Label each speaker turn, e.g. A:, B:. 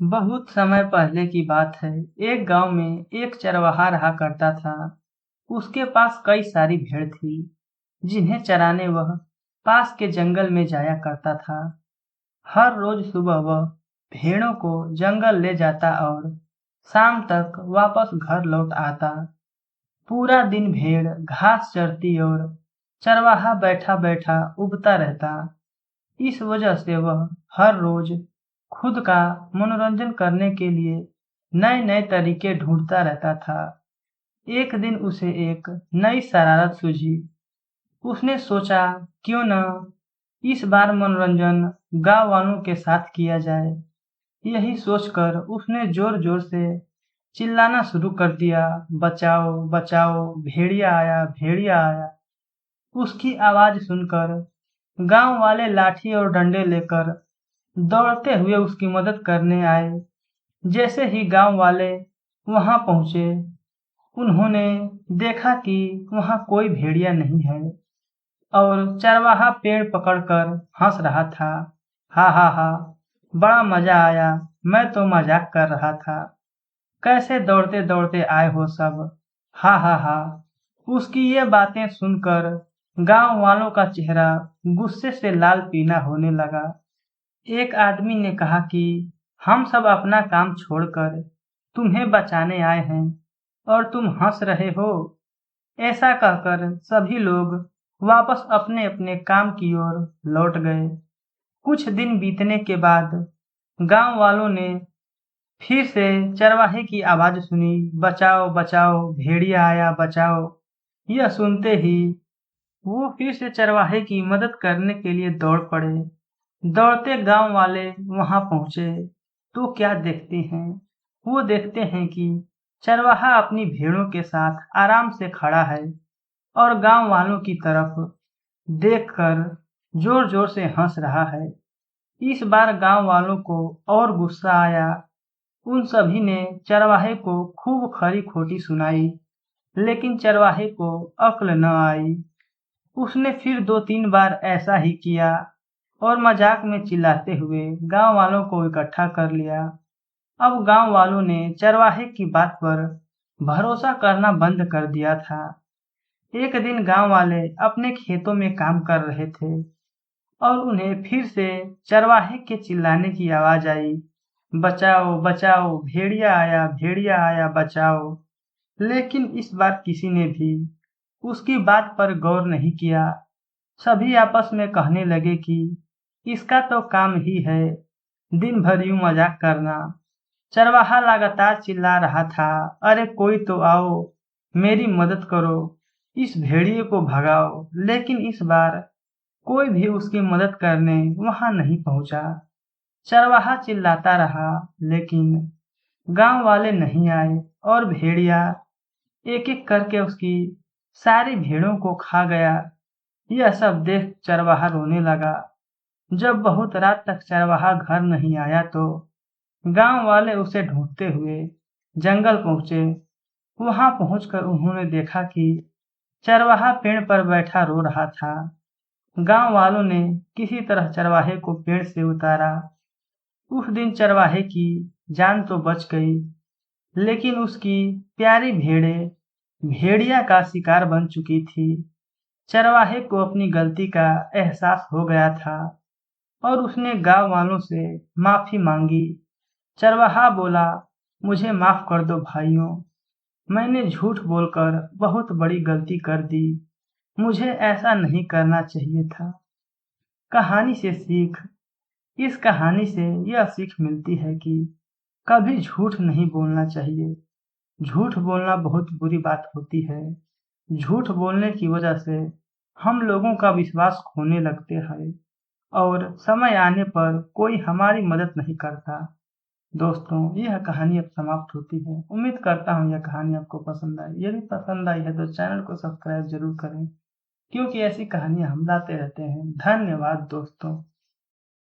A: बहुत समय पहले की बात है। एक गांव में एक चरवाहा रहा करता था। उसके पास कई सारी भेड़ थी, जिन्हें चराने वह पास के जंगल में जाया करता था। हर रोज सुबह वह भेड़ों को जंगल ले जाता और शाम तक वापस घर लौट आता। पूरा दिन भेड़ घास चरती और चरवाहा बैठा बैठा उबता रहता। इस वजह से वह हर रोज खुद का मनोरंजन करने के लिए नए नए तरीके ढूंढता रहता था। एक दिन उसे एक नई शरारत सूझी। उसने सोचा, क्यों न इस बार मनोरंजन गांव वालों के साथ किया जाए। यही सोचकर उसने जोर जोर से चिल्लाना शुरू कर दिया, बचाओ बचाओ, भेड़िया आया भेड़िया आया। उसकी आवाज सुनकर गांव वाले लाठी और डंडे लेकर दौड़ते हुए उसकी मदद करने आए। जैसे ही गांव वाले वहां पहुंचे, उन्होंने देखा कि वहां कोई भेड़िया नहीं है और चरवाहा पेड़ पकड़कर हंस रहा था। हा हा हा, बड़ा मजा आया। मैं तो मजाक कर रहा था। कैसे दौड़ते दौड़ते आए हो सब। हा हा हा। उसकी ये बातें सुनकर गांव वालों का चेहरा गुस्से से लाल पीला होने लगा। एक आदमी ने कहा कि हम सब अपना काम छोड़कर तुम्हें बचाने आए हैं और तुम हंस रहे हो। ऐसा कहकर सभी लोग वापस अपने अपने काम की ओर लौट गए। कुछ दिन बीतने के बाद गांव वालों ने फिर से चरवाहे की आवाज सुनी, बचाओ बचाओ, भेड़िया आया बचाओ। यह सुनते ही वो फिर से चरवाहे की मदद करने के लिए दौड़ पड़े। दौड़ते गांव वाले वहां पहुंचे तो क्या देखते हैं। वो देखते हैं कि चरवाहा अपनी भेड़ों के साथ आराम से खड़ा है और गांव वालों की तरफ देखकर जोर जोर से हंस रहा है। इस बार गांव वालों को और गुस्सा आया। उन सभी ने चरवाहे को खूब खरी खोटी सुनाई, लेकिन चरवाहे को अक्ल न आई। उसने फिर दो तीन बार ऐसा ही किया और मजाक में चिल्लाते हुए गांव वालों को इकट्ठा कर लिया। अब गांव वालों ने चरवाहे की बात पर भरोसा करना बंद कर दिया था। एक दिन गांव वाले अपने खेतों में काम कर रहे थे और उन्हें फिर से चरवाहे के चिल्लाने की आवाज आई, बचाओ बचाओ, भेड़िया आया बचाओ। लेकिन इस बार किसी ने भी उसकी बात पर गौर नहीं किया। सभी आपस में कहने लगे कि इसका तो काम ही है दिन भर यूं मजाक करना। चरवाहा लगातार चिल्ला रहा था, अरे कोई तो आओ, मेरी मदद करो, इस भेड़िए को भगाओ। लेकिन इस बार कोई भी उसकी मदद करने वहां नहीं पहुंचा। चरवाहा चिल्लाता रहा, लेकिन गांव वाले नहीं आए और भेड़िया एक एक करके उसकी सारी भेड़ों को खा गया। यह सब देख चरवाहा रोने लगा। जब बहुत रात तक चरवाहा घर नहीं आया तो गांव वाले उसे ढूंढते हुए जंगल पहुंचे। वहां पहुंचकर उन्होंने देखा कि चरवाहा पेड़ पर बैठा रो रहा था। गांव वालों ने किसी तरह चरवाहे को पेड़ से उतारा। उस दिन चरवाहे की जान तो बच गई, लेकिन उसकी प्यारी भेड़ें भेड़िया का शिकार बन चुकी थी। चरवाहे को अपनी गलती का एहसास हो गया था और उसने गांव वालों से माफी मांगी। चरवाहा बोला, मुझे माफ कर दो भाइयों, मैंने झूठ बोलकर बहुत बड़ी गलती कर दी। मुझे ऐसा नहीं करना चाहिए था। कहानी से सीख। इस कहानी से यह सीख मिलती है कि कभी झूठ नहीं बोलना चाहिए। झूठ बोलना बहुत बुरी बात होती है। झूठ बोलने की वजह से हम लोगों का विश्वास खोने लगते हैं और समय आने पर कोई हमारी मदद नहीं करता। दोस्तों, यह कहानी अब समाप्त होती है। उम्मीद करता हूँ यह कहानी आपको पसंद आई। यदि पसंद आई है तो चैनल को सब्सक्राइब जरूर करें, क्योंकि ऐसी कहानियाँ हम लाते रहते हैं। धन्यवाद दोस्तों।